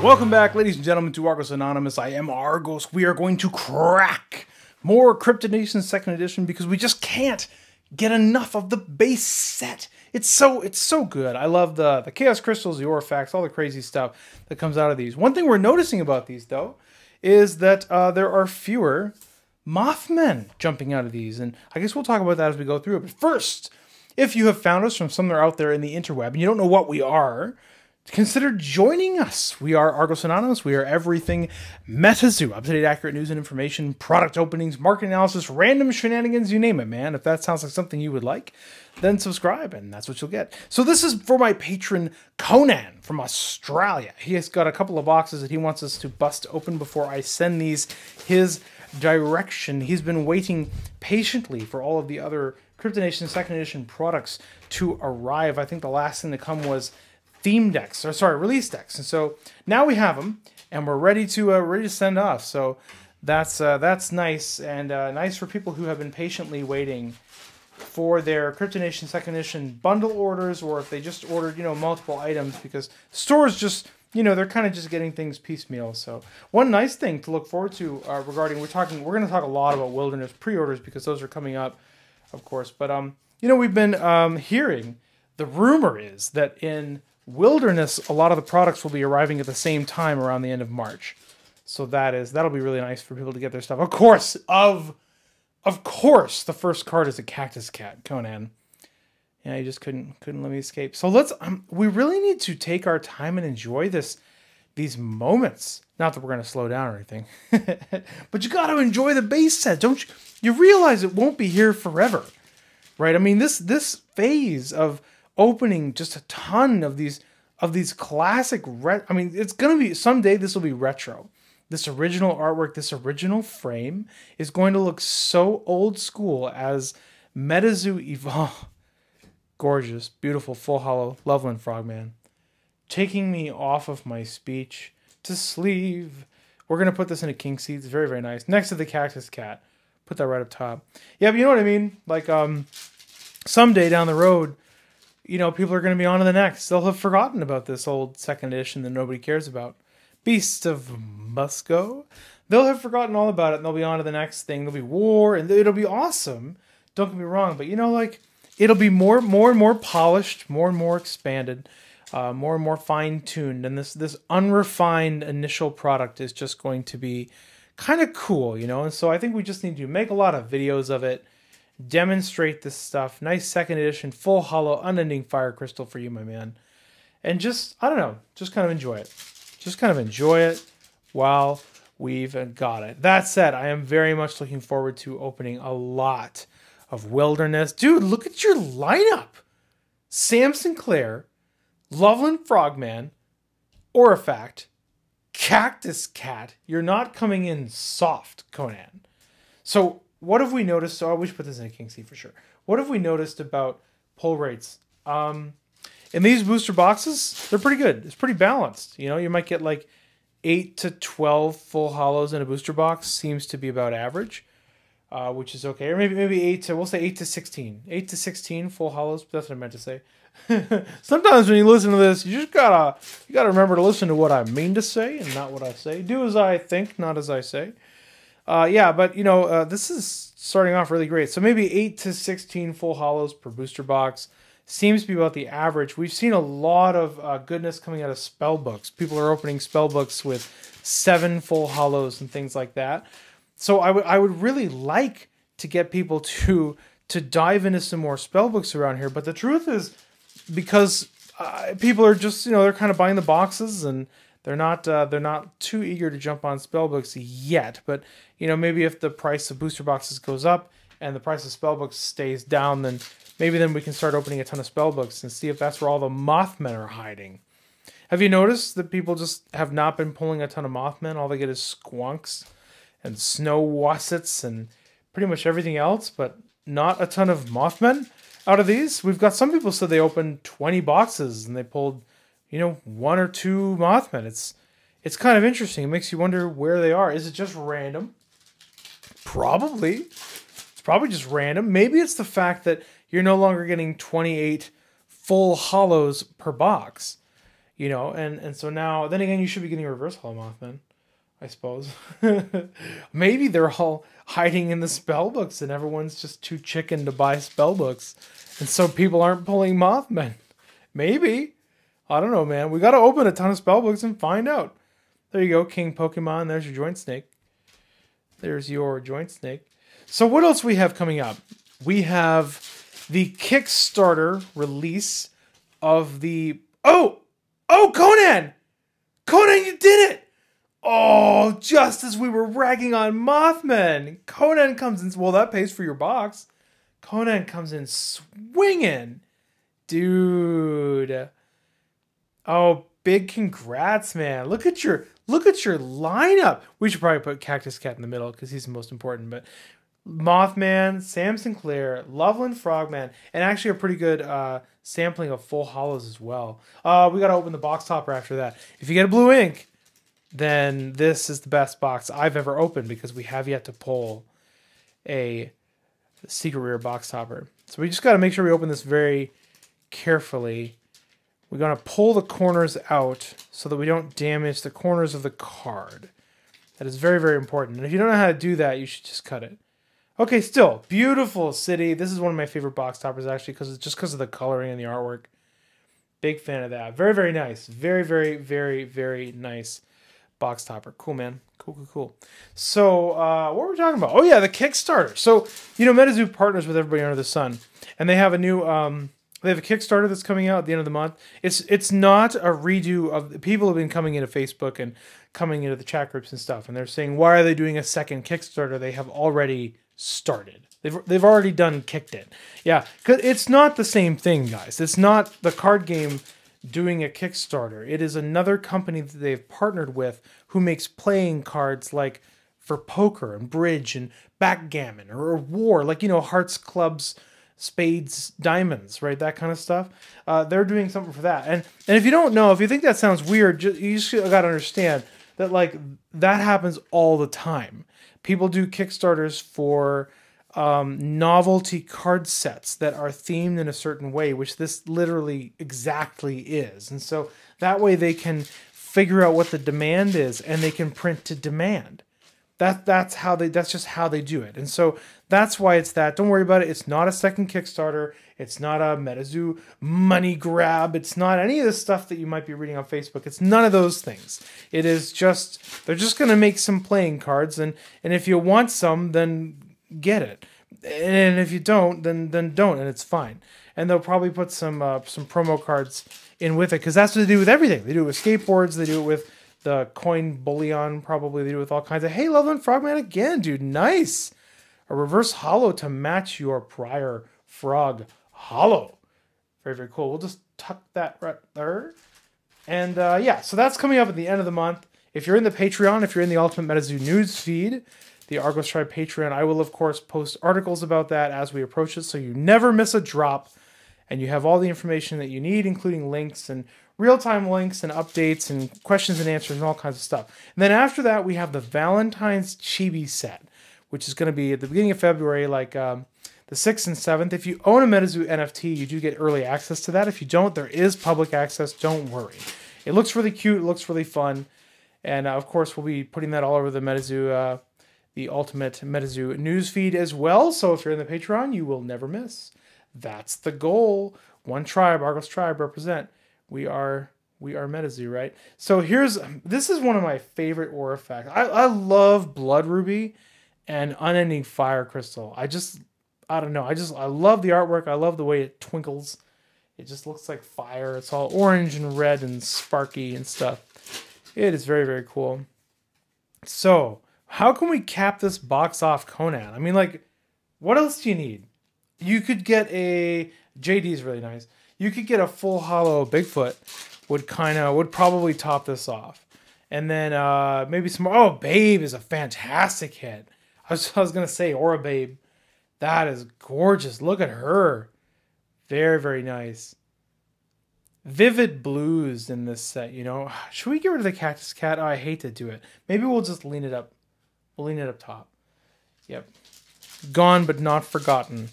Welcome back, ladies and gentlemen, to Argos Anonymous. I am Argos. We are going to crack more Cryptid Nation 2nd Edition because we just can't get enough of the base set. It's so good. I love the Chaos Crystals, the Orifacts, all the crazy stuff that comes out of these. One thing we're noticing about these, though, is that there are fewer Mothmen jumping out of these. And I guess we'll talk about that as we go through it. But first, if you have found us from somewhere out there in the interweb and you don't know what we are, consider joining us. We are Argos Anonymous. We are everything MetaZoo. Up-to-date, accurate news and information, product openings, market analysis, random shenanigans, you name it, man. If that sounds like something you would like, then subscribe, and that's what you'll get. So this is for my patron, Conan from Australia. He has got a couple of boxes that he wants us to bust open before I send these his direction. He's been waiting patiently for all of the other Cryptid Nation 2nd Edition products to arrive. I think the last thing to come was theme decks, or sorry, release decks, and so now we have them, and we're ready to send off. So that's nice, and nice for people who have been patiently waiting for their Cryptid Nation 2nd Edition bundle orders, or if they just ordered multiple items, because stores just they're kind of just getting things piecemeal. So one nice thing to look forward to regarding we're going to talk a lot about Wilderness pre-orders because those are coming up, of course. But we've been hearing, the rumor is that in Wilderness, a lot of the products will be arriving at the same time around the end of March. So that'll be really nice for people to get their stuff. Of course, the first card is a Cactus Cat, Conan. Yeah, you just couldn't let me escape. So let's we really need to take our time and enjoy these moments. Not that we're going to slow down or anything. But you got to enjoy the base set. Don't you? You realize it won't be here forever. Right? I mean, this phase of opening just a ton of these classic it's gonna be someday. This will be retro. This original artwork, this original frame is going to look so old school as MetaZoo evolve. Gorgeous, beautiful, full hollow Loveland Frogman, taking me off of my speech to sleeve. We're gonna put this in a king seat. It's very, very nice next to the Cactus Cat. Put that right up top. Yeah, but you know what I mean. Like someday down the road, people are going to be on to the next. They'll have forgotten about this old 2nd edition that nobody cares about. Beast of Musco. They'll have forgotten all about it, and they'll be on to the next thing. There'll be war, and it'll be awesome. Don't get me wrong, but it'll be more and more polished, more and more expanded, more and more fine-tuned. And this unrefined initial product is just going to be kind of cool, And so I think we just need to make a lot of videos of it, demonstrate this stuff. Nice 2nd edition, full hollow, unending fire crystal for you, my man. And just, I don't know, just kind of enjoy it. Just kind of enjoy it while we've got it. That said, I am very much looking forward to opening a lot of Wilderness. Dude, look at your lineup. Sam Sinclair, Loveland Frogman, Orifact, Cactus Cat. You're not coming in soft, Conan. So what have we noticed? So we should put this in a king seat for sure. What have we noticed about pull rates? In these booster boxes, they're pretty good. It's pretty balanced. You might get like 8 to 12 full hollows in a booster box. Seems to be about average, which is okay. Or maybe we'll say 8 to 16. 8 to 16 full hollows. That's what I meant to say. Sometimes when you listen to this, you gotta remember to listen to what I mean to say and not what I say. Do as I think, not as I say. Yeah, but this is starting off really great. So maybe 8 to 16 full hollows per booster box seems to be about the average. We've seen a lot of goodness coming out of spell books. People are opening spell books with 7 full hollows and things like that. So I would really like to get people to dive into some more spell books around here. But the truth is, because people are just they're kind of buying the boxes and they're not too eager to jump on spellbooks yet, but maybe if the price of booster boxes goes up and the price of spellbooks stays down, then maybe we can start opening a ton of spellbooks and see if that's where all the Mothmen are hiding. Have you noticed that people just have not been pulling a ton of Mothmen? All they get is squonks and snow wassets and pretty much everything else, but not a ton of Mothmen out of these. We've got some people said they opened 20 boxes and they pulled 1 or 2 Mothmen. It's kind of interesting. It makes you wonder where they are. Is it just random? Probably. It's probably just random. Maybe it's the fact that you're no longer getting 28 full hollows per box. you know, and so now, then again, you should be getting a reverse hollow Mothman, I suppose. Maybe they're all hiding in the spell books and everyone's just too chicken to buy spell books. And so people aren't pulling Mothman. Maybe. I don't know, man. We got to open a ton of spell books and find out. There you go, King Pokemon. There's your Joint Snake. There's your Joint Snake. So what else we have coming up? We have the Kickstarter release of the... Oh, Conan! Conan, you did it! Oh, just as we were ragging on Mothman. Conan comes in... Well, that pays for your box. Conan comes in swinging. Dude. Oh, big congrats, man. Look at your lineup. We should probably put Cactus Cat in the middle because he's the most important. But Mothman, Sam Sinclair, Loveland Frogman, and actually a pretty good sampling of full hollows as well. We got to open the box topper after that. If you get a blue ink, then this is the best box I've ever opened because we have yet to pull a secret rare box topper. So we just got to make sure we open this very carefully. We're going to pull the corners out so that we don't damage the corners of the card. That is very, very important. And if you don't know how to do that, you should just cut it. Okay, still, beautiful city. This is one of my favorite box toppers, actually, because of the coloring and the artwork. Big fan of that. Very, very nice. Very, very, very, very nice box topper. Cool, man. Cool. So, what were we talking about? Oh, yeah, the Kickstarter. So, you know, MetaZoo partners with everybody under the sun. And they have a new... They have a Kickstarter that's coming out at the end of the month. It's not a redo of... People have been coming into Facebook and coming into the chat groups and stuff, and they're saying, why are they doing a second Kickstarter? They have already started. They've already kicked it. Yeah, because it's not the same thing, guys. It's not the card game doing a Kickstarter. It is another company that they've partnered with who makes playing cards like for poker and bridge and backgammon or war, like, you know, hearts, clubs, spades, diamonds, right? That kind of stuff. They're doing something for that. And if you don't know, if you think that sounds weird, you just got to understand that, like, that happens all the time. People do Kickstarters for novelty card sets that are themed in a certain way, which this literally exactly is. And so that way they can figure out what the demand is and they can print to demand. That's just how they do it. And so that's why it's that. Don't worry about it. It's not a second Kickstarter. It's not a MetaZoo money grab. It's not any of the stuff that you might be reading on Facebook. It's none of those things. It is just, they're just going to make some playing cards. And if you want some, then get it. And if you don't, then don't, and it's fine. And they'll probably put some promo cards in with it, because that's what they do with everything. They do it with skateboards. They do it with the coin bullion, probably. They do it with all kinds of... Hey, Loveland Frogman again, dude. Nice. A reverse hollow to match your prior frog hollow. Very, very cool. We'll just tuck that right there. And yeah, so that's coming up at the end of the month. If you're in the Patreon, if you're in the Ultimate MetaZoo Newsfeed, the Argos Tribe Patreon, I will, of course, post articles about that as we approach it, so you never miss a drop. And you have all the information that you need, including links and real-time links and updates and questions and answers and all kinds of stuff. And then after that, we have the Valentine's Chibi set, which is going to be at the beginning of February, like the 6th and 7th. If you own a MetaZoo NFT, you do get early access to that. If you don't, there is public access. Don't worry. It looks really cute. It looks really fun. And, of course, we'll be putting that all over the MetaZoo, the Ultimate MetaZoo Newsfeed as well. So if you're in the Patreon, you will never miss. That's the goal. One tribe, Argos Tribe, represent. We are MetaZoo, right? So this is one of my favorite aura facts. I love Blood Ruby and Unending Fire Crystal. I don't know. I love the artwork. I love the way it twinkles. It just looks like fire. It's all orange and red and sparky and stuff. It is very, very cool. So how can we cap this box off Conan? I mean, like, what else do you need? You could get a... JD is really nice. You could get a full hollow Bigfoot. Would probably top this off. And then maybe some... Oh, Babe is a fantastic hit. I was going to say Aura Babe. That is gorgeous. Look at her. Very, very nice. Vivid blues in this set, you know. Should we get rid of the Cactus Cat? Oh, I hate to do it. Maybe we'll just lean it up. We'll lean it up top. Yep. Gone but not forgotten.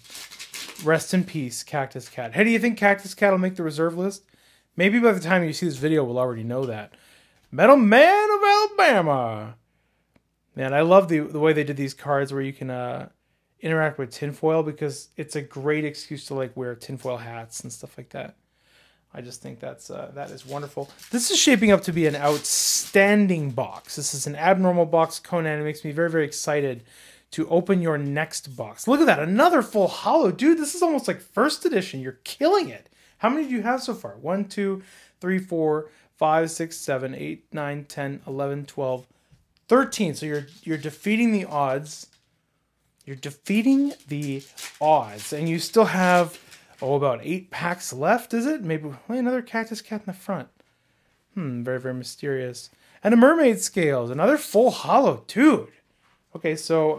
Rest in peace, Cactus Cat. Hey, do you think Cactus Cat will make the reserve list? Maybe by the time you see this video, we'll already know that. Metal Man of Alabama. Man, I love the way they did these cards where you can interact with tinfoil, because it's a great excuse to like wear tinfoil hats and stuff like that. I just think that is wonderful. This is shaping up to be an outstanding box. This is an abnormal box, Conan. It makes me very, very excited to open your next box. Look at that, another full holo. Dude, this is almost like first edition. You're killing it. How many do you have so far? 1, 2, 3, 4, 5, 6, 7, 8, 9, 10, 11, 12, 13. So you're defeating the odds. You're defeating the odds. And you still have, about 8 packs left, is it? Maybe another cactus cat in the front. Very, very mysterious. And a mermaid scales. Another full holo. Dude. Okay, so,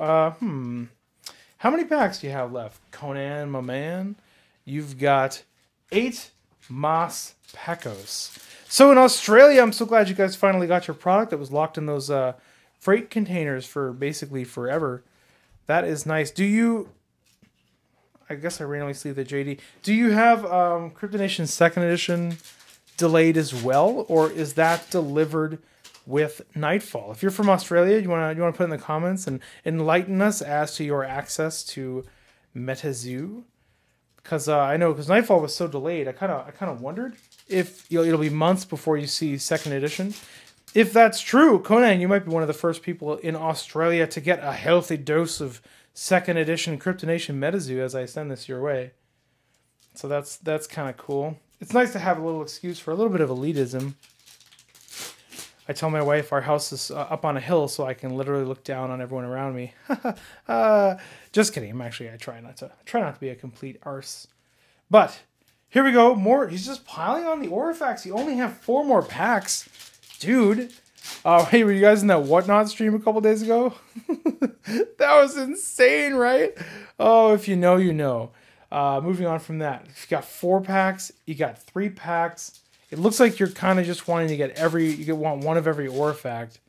how many packs do you have left? Conan, my man. You've got 8 Moss Pecos. So in Australia, I'm so glad you guys finally got your product that was locked in those freight containers for basically forever. That is nice. Do you... I guess I randomly sleeve the JD. Do you have Cryptonation 2nd Edition delayed as well? Or is that delivered with Nightfall? If you're from Australia, you want to put in the comments and enlighten us as to your access to MetaZoo? Because I know, because Nightfall was so delayed, I kind of wondered if it'll be months before you see 2nd Edition. If that's true, Conan, you might be one of the first people in Australia to get a healthy dose of 2nd Edition Cryptonation MetaZoo as I send this your way. So that's kind of cool. It's nice to have a little excuse for a little bit of elitism. I tell my wife our house is up on a hill, so I can literally look down on everyone around me. Just kidding. I try not to be a complete arse. But here we go. More. He's just piling on the Orifacts. You only have 4 more packs, dude. Hey, were you guys in that Whatnot stream a couple days ago? That was insane, right? Oh, if you know, you know. Moving on from that, if you got 4 packs, you got 3 packs. It looks like you're kind of just wanting to get want one of every Orifact,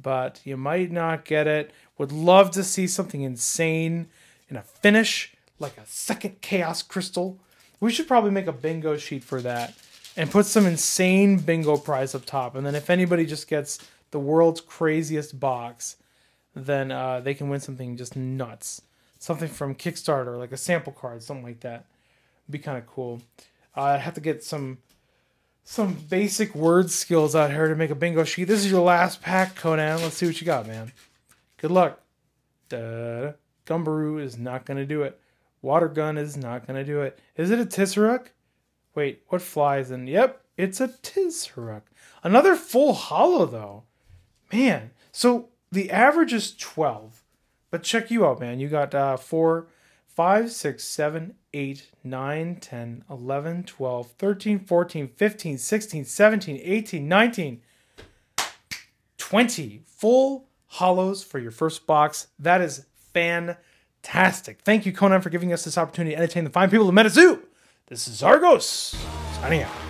but you might not get it. Would love to see something insane in a finish, like a 2nd Chaos Crystal. We should probably make a bingo sheet for that and put some insane bingo prize up top. And then if anybody just gets the world's craziest box, then they can win something just nuts. Something from Kickstarter, like a sample card, something like that. Would be kind of cool. I'd have to get some basic word skills out here to make a bingo sheet. This is your last pack, Conan. Let's see what you got, man. Good luck. Gumbaroo is not going to do it. Water Gun is not going to do it. Is it a Tisseruk? Wait, what flies in? Yep, it's a Tisseruk. Another full holo, though. Man, so the average is 12. But check you out, man. You got 4, 5, 6, 7, 8, 9, 10, 11, 12, 13, 14, 15, 16, 17, 18, 19, 20 full holos for your first box. That is fantastic. Thank you, Conan, for giving us this opportunity to entertain the fine people of MetaZoo. This is Argos, signing out.